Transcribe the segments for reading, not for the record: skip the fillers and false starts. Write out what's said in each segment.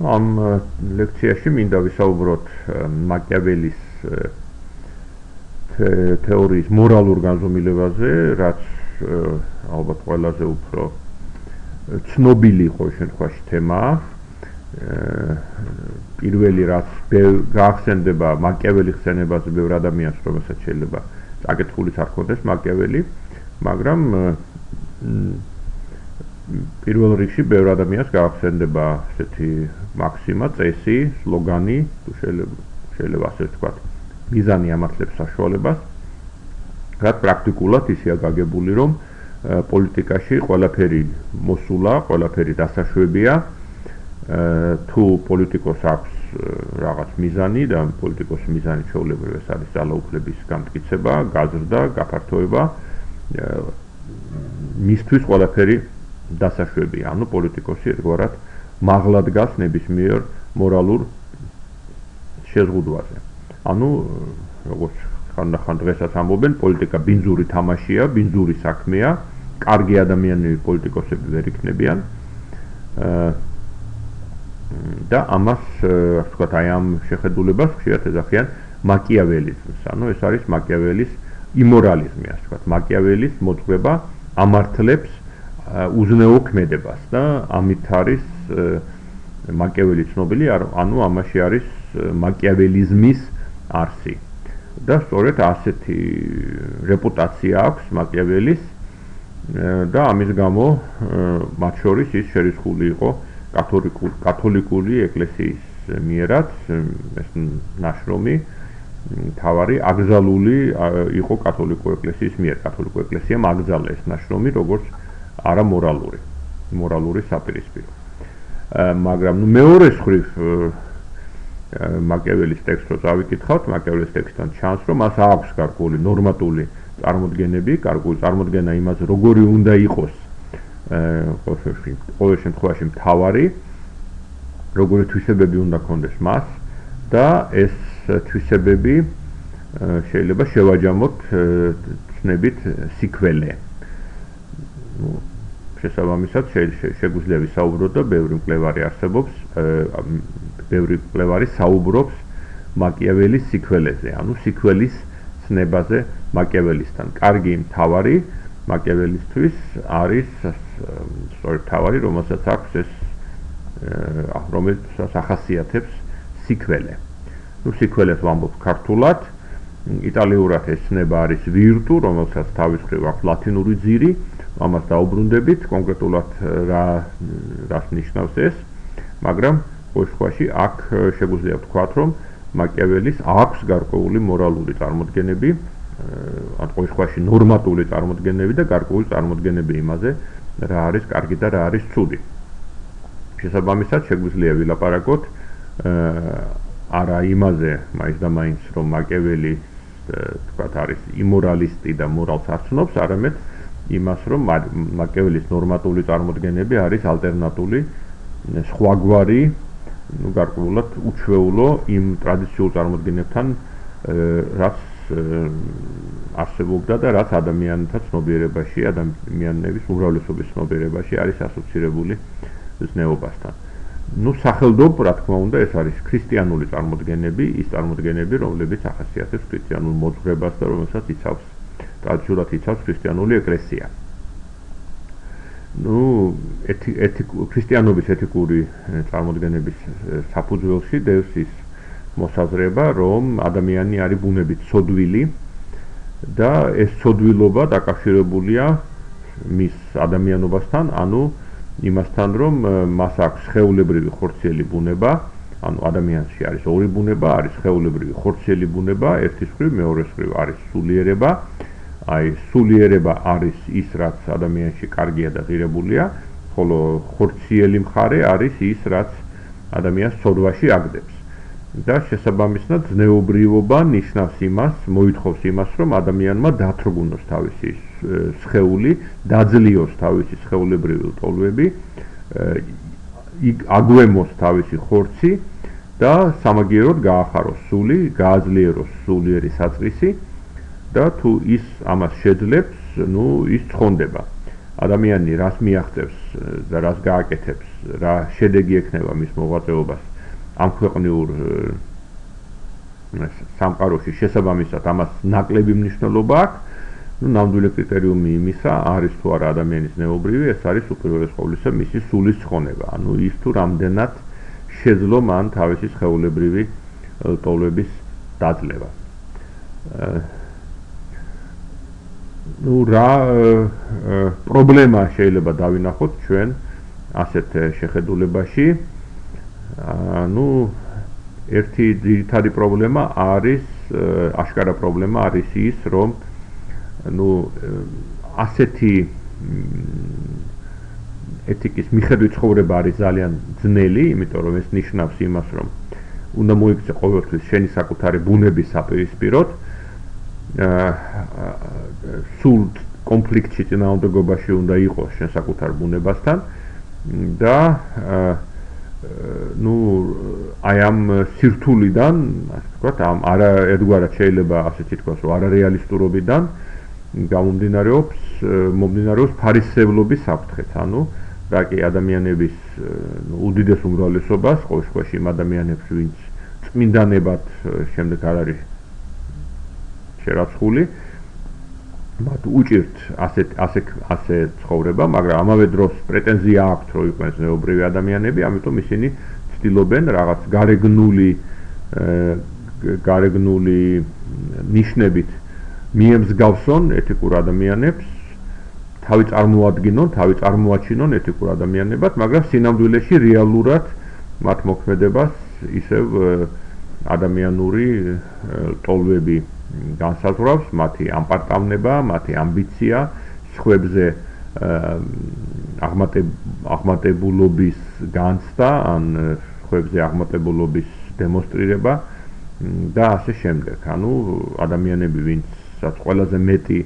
ამ ლექციაში მინდა ვისაუბროთ მაკიაველის თეორიის მორალურ განზომილებაზე, რაც ალბათ ყველაზე უფრო ცნობილი იყო შემთხვევაში თემაა. პირველი რაც გაახსენდება მაკიაველი ხსენებაზე ბევრ ადამიანს, რომელსაც შეიძლება წაკითხულიც არ ჰქონდეს მაკიაველი, მაგრამ პირველ რიგში ბევრ ადამიანს გაახსენდება ესეთი მაქსიმა, წესი, სლოგანი, თუ შეიძლება ასე ვთქვათ, მიზანი ამართლებს საშუალებას, რაც პრაქტიკულად ისეა გაგებული, რომ პოლიტიკაში ყველაფერი მოსულა, ყველაფერი დასაშვებია, თუ პოლიტიკოს აქვს რაღაც მიზანი და პოლიტიკოს მიზანი ჩვეულებრივ ეს არის ძალაუფლების გამტკიცება, გაზრდა, გაფართოება, მისთვის ყველაფერი დასაშვებია. ანუ პოლიტიკოსი ერთგვარად მაღლა დგას ნებისმიერ მორალურ შეზღუდვაზე. ანუ როგორც ხანდახან დღესაც ამბობენ, პოლიტიკა ბინძური თამაშია, ბინძური საქმეა, კარგი ადამიანები პოლიტიკოსები ვერ იქნებიან. და ამას, ასე ვთქვათ, აი ამ შეხედულებას ხშირად ეძახიან მაკიაველიზმს. ანუ ეს არის მაკიაველის იმორალიზმი, ასე ვთქვათ, მაკიაველის მოძღვება ამართლებს უზნეო ქმედებას და ამით არის მაკიაველი ცნობილი, ანუ ამაში არის მაკიაველიზმის არსი. და სწორედ ასეთი რეპუტაცია აქვს მაკიაველის და ამის გამო მათ შორის ის შერისხული იყო კათოლიკური ეკლესიის მიერაც, ეს ნაშრომი თავარი აკრძალული იყო კათოლიკური ეკლესიის მიერ. კათოლიკური ეკლესიამ აკრძალა ეს ნაშრომი როგორც მორალური საპირისპირო. მაგრამ მეორე მხრივ მაკიაველის ტექსტს რო წავიკითხავთ, მაკიაველის ტექსტთან ჩანს, რომ მას აქვს გარკვეული ნორმატული წარმოდგენები, გარკვეული წარმოდგენა იმაზე, როგორი უნდა იყოს ყოველ შემთხვევაში მთავარი, როგორი თვისებები უნდა ჰქონდეს მას და ეს თვისებები შეიძლება შევაჯამოთ ცნებით სიკველე. შესაბამისად შეგვიძლია ვისაუბროთ და ბევრი მკვლევარი არსებობს, ბევრი მკვლევარი საუბრობს მაკიაველის სიკველეზე, ანუ სიკველის ცნებაზე მაკიაველისთან. კარგი მთავარი მაკიაველისთვის არის სწორედ მთავარი, რომელსაც აქვს ეს რომელსაც ახასიათებს სიკველე. სიკველეს ვამბობ ქართულად, იტალიურად ეს ცნება არის virtu, რომელსაც თავის მხრივ აქვს ლათინური ძირი, ამას დაუბრუნდებით, კონკრეტულად რას ნიშნავს ეს, მაგრამ ყოველ შემთხვევაში აქ შეგვიძლია ვთქვათ, რომ მაკიაველის აქვს გარკვეული მორალური წარმოდგენები, ან ყოველ შემთხვევაში ნორმატული წარმოდგენები და გარკვეული წარმოდგენები იმაზე, რა არის კარგი და რა არის ცუდი. შესაბამისად შეგვიძლია ვილაპარაკოთ არა იმაზე, მაინც და მაინც, რომ მაკიაველი თქვათ არის იმორალისტი და მორალს არ ცნობს, არამედ იმას, რომ მაკიაველის ნორმატული წარმოდგენები არის ალტერნატული, სხვაგვარი, გარკვეულად უჩვეულო იმ ტრადიციულ წარმოდგენებთან, რაც არსებობდა და რაც ადამიანთა ცნობიერებაში, ადამიანების უმრავლესობის ცნობიერებაში არის ასოცირებული ზნეობასთან. სახელდობ, რა თქმა უნდა, ეს არის ქრისტიანული წარმოდგენები, ის წარმოდგენები, რომლებიც ახასიათებს ქრისტიანულ მოძღვრებას და რომელსაც იცავს ტრადიციულად იცავს ქრისტიანული ეკლესია. ქრისტიანობის ეთიკური წარმოდგენების საფუძველში დევს ის მოსაზრება, რომ ადამიანი არის ბუნებით ცოდვილი და ეს ცოდვილობა დაკავშირებულია მის ადამიანობასთან, ანუ იმასთან, რომ მას აქვს სხეულებრივი ხორციელი ბუნება, ანუ ადამიანში არის ორი ბუნება, არის სხეულებრივი ხორციელი ბუნება, ერთის მხრივ, მეორეს მხრივ არის სულიერება. აი, სულიერება არის ის, რაც ადამიანში კარგია და ღირებულია, ხოლო ხორციელი მხარე არის ის, რაც ადამიანს ცოდვაში აგდებს. და შესაბამისად, ზნეობრიობა ნიშნავს იმას, მოითხოვს იმას, რომ ადამიანმა დათრგუნოს თავისი სხეული, დაძლიოს თავისი სხეულებრივი ლტოლვები, აგვემოს თავისი ხორცი და სამაგიეროდ გაახაროს სული, გააძლიეროს სულიერი საწვისი და თუ ის ამას შეძლებს, ის ცხონდება. ადამიანი რას მიაღწევს და რას გააკეთებს, რა შედეგი ექნება მის მოღვაწეობას ამ ქვეყნიურ სამყაროში, შესაბამისად ამას ნაკლები მნიშვნელობა აქვს. ნამდვილი კრიტერიუმი იმისა არის თუ არა ადამიანის ზნეობრივი, ეს არის უპირველეს ყოვლისა მისი სულის ცხონება. ანუ ის თუ რამდენად შეძლო მან თავისი სხეულებრივი ტოლების დაძლევა. რა პრობლემა შეიძლება დავინახოთ ჩვენ ასეთ შეხედულებაში? ერთი ძირითადი პრობლემა არის, აშკარა პრობლემა არის ის, რომ ასეთი ეთიკის მიხედვით ცხოვრება არის ძალიან ძნელი, იმიტომ რომ ეს ნიშნავს იმას, რომ უნდა მოიქცე ყოველთვის შენი საკუთარი ბუნების საპირისპიროდ, სულ კონფლიქტში წინააღმდეგობაში უნდა იყოს შენ საკუთარ ბუნებასთან და აი ამ სირთულიდან, ასე ვთქვათ, ამ ერთგვარად შეიძლება ასეთი თქვას, რომ არარეალისტურობიდან მომდინარეობს ფარისევლობის საფრთხეც, ანუ რა კი ადამიანების უდიდეს უმრავლესობას, ყოველ შემთხვევაში იმ ადამიანებს, ვინც წმინდანებად შემდეგ არ არის შერაცხული, მათ უჭირთ ასე ცხოვრება, მაგრამ ამავე დროს პრეტენზია აქვთ, რომ იყვნენ ზნეობრივი ადამიანები, ამიტომ ისინი ცდილობენ რაღაც გარეგნული ნიშნებით მიემსგავსონ ეთიკურ ადამიანებს, თავი წარმოაჩინონ ეთიკურ ადამიანებად, მაგრამ სინამდვილეში რეალურად მათ მოქმედებას ისევ ადამიანური ტოლვები განსაზღვრავს, მათი ამპარტავნება, მათი ამბიცია, სხვებზე აღმატებულობის განცდა, ან სხვებზე აღმატებულობის დემონსტრირება და ასე შემდეგ. ანუ ადამიანები, ვინცაც ყველაზე მეტი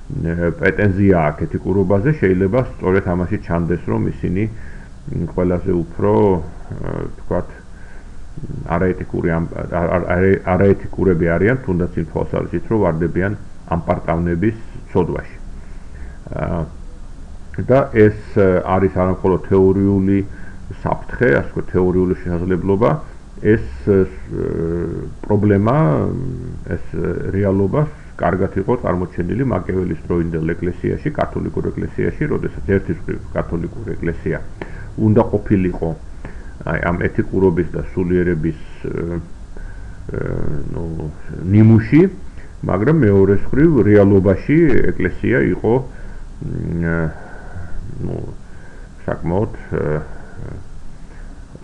პრეტენზია აქვს ეთიკურობაზე, შეიძლება სწორედ ამაში ჩანდეს, რომ ისინი ყველაზე უფრო, ვთქვათ, არაეთიკურები არიან, თუნდაც იმ თვალსაზრისით, რომ ვარდებიან ამპარტავნების ცოდვაში. და ეს არის არამხოლოდ თეორიული საფრთხე, ასე ვთქვათ, თეორიული შესაძლებლობა, ეს პრობლემა, ეს რეალობა კარგად იყო წარმოჩენილი მაკიაველის დროინდელ ეკლესიაში, კათოლიკურ ეკლესიაში, როდესაც ერთი მხრივ კათოლიკური ეკლესია უნდა ყოფილიყო ამ ეთიკურობის და სულიერების ნიმუში, მაგრამ მეორე მხრივ რეალობაში ეკლესია იყო საკმაოდ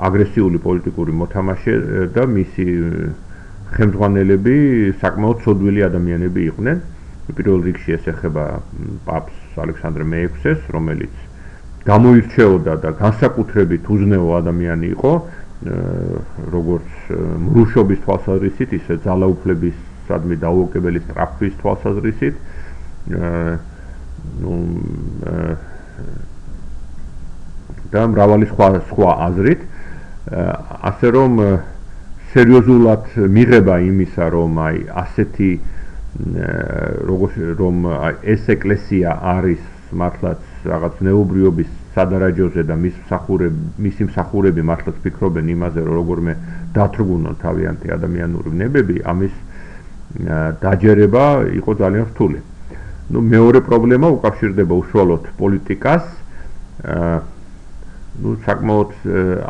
აგრესიული პოლიტიკური მოთამაშე და მისი ხელმძღვანელები საკმაოდ ცოდვილი ადამიანები იყვნენ. პირველ რიგში ეს ეხება პაპს ალექსანდრე მე-6-ს, რომელიც გამოირჩეოდა და განსაკუთრებით უზნეო ადამიანი იყო, როგორც მრუშობის თვალსაზრისით, ისე ძალაუფლებისადმი დაუოკებელი სწრაფვის თვალსაზრისით. და მრავალი სხვა აზრით, ასე რომ სერიოზულად მიღება იმისა, რომ აი ასეთი რომ ეს ეკლესია არის მართლაც რაღაც ნეობრიობის სადარაჯოზე და მისი მსახურები მართლაც ფიქრობენ იმაზე, რომ როგორმე დათრგუნონ თავიანთი ადამიანური ვნებები, ამის დაჯერება იყო ძალიან რთული. მეორე პრობლემა უკავშირდება უშუალოდ პოლიტიკას. საკმაოდ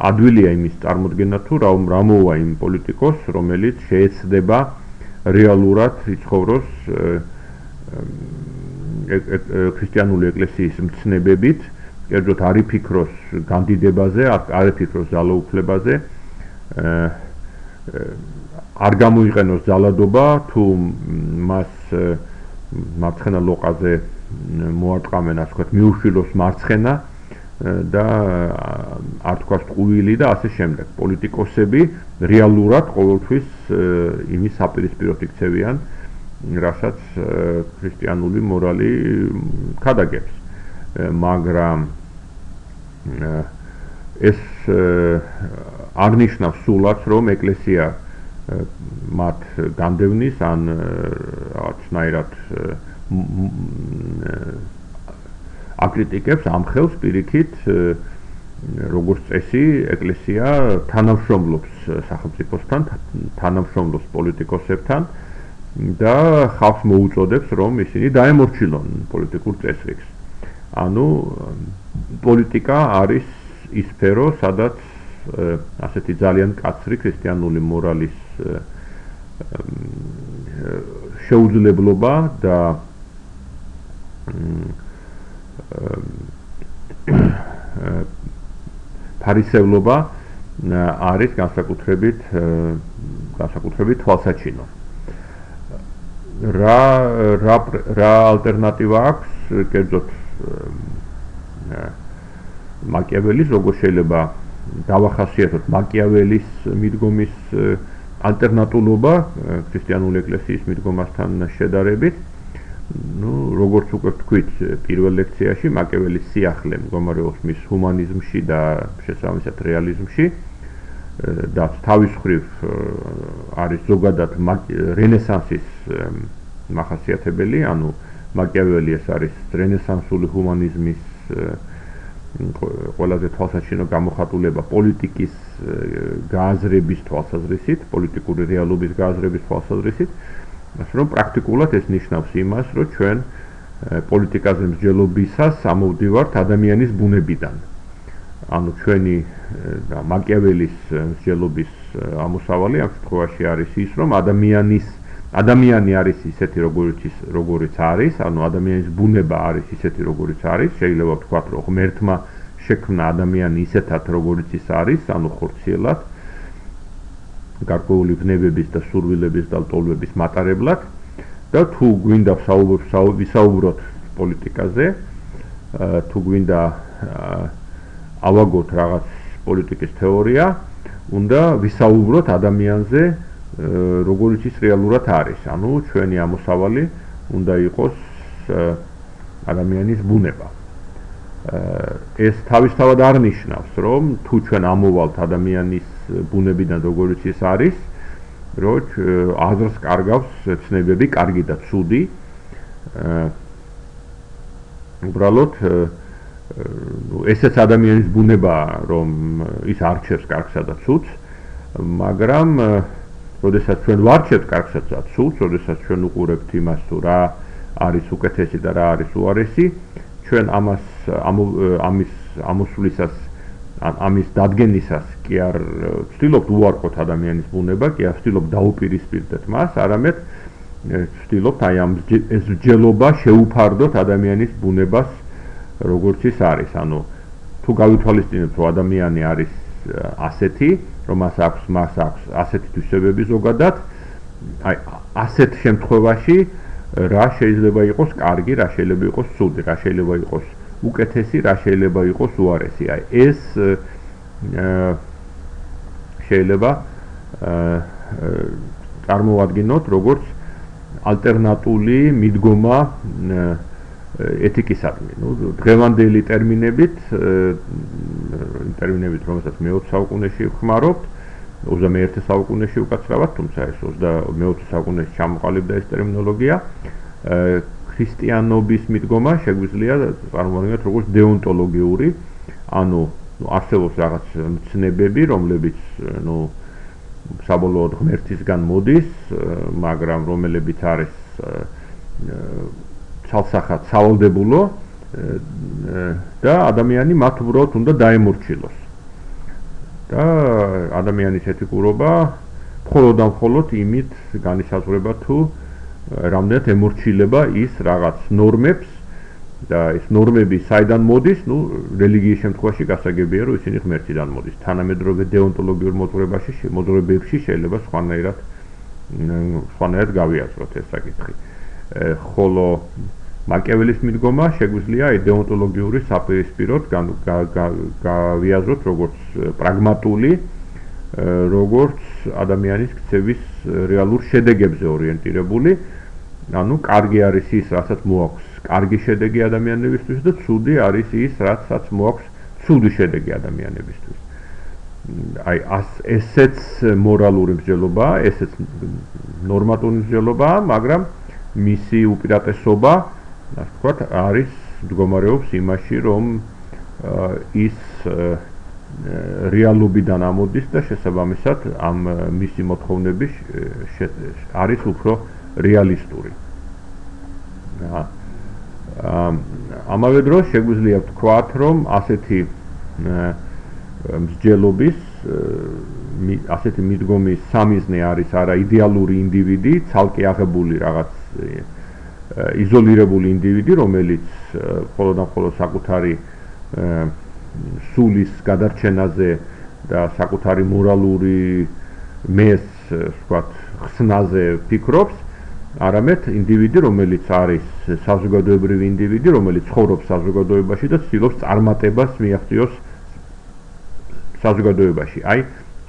ადვილია იმის წარმოდგენა, თუ რა მოვა იმ პოლიტიკოს, რომელიც შეეცდება რეალურად იცხოვროს ქრისტიანული ეკლესიის მცნებებით, კერძოდ არ იფიქროს განდიდებაზე, არ იფიქროს ძალაუფლებაზე, არ გამოიყენოს ძალადობა, თუ მას მარცხენა ლოყაზე მოარტყამენ, ასე ვთქვათ, მიუშვილოს მარცხენა და არ თქვას ტყუილი და ასე შემდეგ. პოლიტიკოსები რეალურად ყოველთვის იმის საპირისპიროდ იქცევიან, რასაც ქრისტიანული მორალი ქადაგებს. მაგრამ ეს არ ნიშნავს სულაც, რომ ეკლესია მათ განდევნის ან რაღაცნაირად აკრიტიკებს ამ ხელს პირიქით როგორც წესი ეკლესია თანამშრომლობს სახელმწიფოსთან, თანამშრომლობს პოლიტიკოსებთან და ხალხს მოუწოდებს რომ ისინი დაემორჩილონ პოლიტიკურ წესრიგს. ანუ პოლიტიკა არის ის სფერო, სადაც ასეთი ძალიან კაცრი ქრისტიანული მორალის შეუძლებლობა და ფარისევლობა არის განსაკუთრებით თვალსაჩინო. რა ალტერნატივა აქვს კერძოდ მაკიაველის, როგორ შეიძლება დავახასიათოთ მაკიაველის მიდგომის ალტერნატულობა ქრისტიანული ეკლესიის მიდგომასთან შედარებით. როგორც უკვე ვთქვით პირველ ლექციაში, მაკიაველის სიახლე მდგომარეობს მის ჰუმანიზმში და შესაბამისად რეალიზმში და თავის მხრივ არის ზოგადად რენესანსის მახასიათებელი, ანუ მაკიაველი ეს არის რენესანსული ჰუმანიზმის ყველაზე თვალსაჩინო გამოხატულება პოლიტიკის გააზრების თვალსაზრისით, პოლიტიკური რეალობის გააზრების თვალსაზრისით, ასე რომ პრაქტიკულად ეს ნიშნავს იმას, რომ ჩვენ პოლიტიკაზე მსჯელობისას ამოვდივართ ადამიანის ბუნებიდან. ანუ ჩვენი მაკიაველის მსჯელობის ამოსავალი ამ შემთხვევაში არის ის, რომ ადამიანი არის ისეთი როგორიც არის, ანუ ადამიანის ბუნება არის ისეთი როგორიც არის, შეიძლება ვთქვათ, რომ ღმერთმა შექმნა ადამიანი ისეთად როგორიც ის არის, ანუ ხორციელად, გარკვეული ბნებების და სურვილების და ლტოლვების მატარებლად და თუ გვინდა ვისაუბროთ პოლიტიკაზე, თუ გვინდა ავაგოთ რაღაც პოლიტიკის თეორია, უნდა ვისაუბროთ ადამიანზე, როგორიც ის რეალურად არის. ანუ ჩვენი ამოსავალი უნდა იყოს ადამიანის ბუნება. ეს თავისთავად არ ნიშნავს, რომ თუ ჩვენ ამოვალთ ადამიანის ბუნებიდან როგორიც ის არის, რომ აზრს კარგავს ცნებები, კარგი და ცუდი. უბრალოდ ესეც ადამიანის ბუნებაა, რომ ის არჩევს კარგსა და ცუდს, მაგრამ როდესაც ჩვენ ვარჩევთ კარგსა და ცუდს, როდესაც ჩვენ უყურებთ იმას, თუ რა არის უკეთესი და რა არის უარესი, ჩვენ ამის ამოსვლისას, ამის დადგენისას კი არ ვცდილობთ უარყოთ ადამიანის ბუნება, კი არ ვცდილობთ დაუპირისპირდეთ მას, არამედ ვცდილობთ აი ამ ეს მსჯელობა შეუფარდოთ ადამიანის ბუნებას, როგორც ის არის. ანუ თუ გავითვალისწინებთ, რომ ადამიანი არის ასეთი, რომ მას აქვს ასეთი თვისებები ზოგადად, აი ასეთ შემთხვევაში რა შეიძლება იყოს კარგი, რა შეიძლება იყოს ცუდი, რა შეიძლება იყოს უკეთესი, რა შეიძლება იყოს უარესი. აი ეს შეიძლება წარმოვადგინოთ როგორც ალტერნატული მიდგომა ეთიკისადმი. დღევანდელი ტერმინებით, რომელსაც მე-20 საუკუნეში ვხმარობთ, 21 საუკუნეში უკაცრავად, თუმცა ეს 24 საუკუნეში ჩამოყალიბდა ეს ტერმინოლოგია, ქრისტიანობის მიდგომა შეგვიძლია წარმოვადგინოთ როგორც დეონტოლოგიური, ანუ არსებობს რაღაც მცნებები, რომლებიც საბოლოოდ ღმერთისგან მოდის, მაგრამ რომელებიც არის ცალსახად სავალდებულო და ადამიანი მათ უბრალოდ უნდა დაემორჩილოს. და ადამიანის ეთიკურობა მხოლოდ და მხოლოდ იმით განისაზღვრება, თუ რამდენად ემორჩილება ის რაღაც ნორმებს და ეს ნორმები საიდან მოდის, რელიგიის შემთხვევაში გასაგებია, რომ ისინი ღმერთიდან მოდის. თანამედროვე დეონტოლოგიურ მოძღვრებებში შეიძლება სხვანაირად გავიაზროთ ეს საკითხი. ხოლო მაკიაველის მიდგომა შეგვიძლია დეონტოლოგიური საპირისპიროდ გავიაზროთ როგორც პრაგმატული, როგორც ადამიანის ქცევის რეალურ შედეგებზე ორიენტირებული. ანუ კარგი არის ის, რასაც მოაქვს კარგი შედეგი ადამიანებისთვის და ცუდი არის ის, რასაც მოაქვს ცუდი შედეგი ადამიანებისთვის. აი ესეც მორალური მსჯელობაა, ესეც ნორმატიული მსჯელობაა, მაგრამ მისი უპირატესობა, ასე ვთქვათ, არის მდგომარეობს იმაში, რომ ის რეალობიდან ამოდის და შესაბამისად ამ მისი მოთხოვნები არის უფრო რეალისტური. ამავე დროს შეგვიძლია ვთქვათ, რომ ასეთი მსჯელობის, ასეთი მიდგომის სამიზნე არის არა იდეალური ინდივიდი, ცალკე აღებული რაღაც იზოლირებული ინდივიდი, რომელიც მხოლოდ და მხოლოდ საკუთარი სულის გადარჩენაზე და საკუთარი მორალური მეს, ვთქვათ, ხსნაზე ფიქრობს, არამედ ინდივიდი, რომელიც არის საზოგადოებრივი ინდივიდი, რომელიც ცხოვრობს საზოგადოებაში და ცდილობს წარმატებას მიაღწიოს საზოგადოებაში. აი,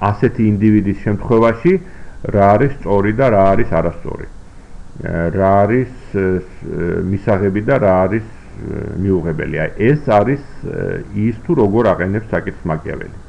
ასეთი ინდივიდის შემთხვევაში რა არის სწორი და რა არის არასწორი. რა არის მისაღები და რა არის მიუღებელი. აი, ეს არის ის თუ როგორ აყენებს საკითხს მაკიაველი.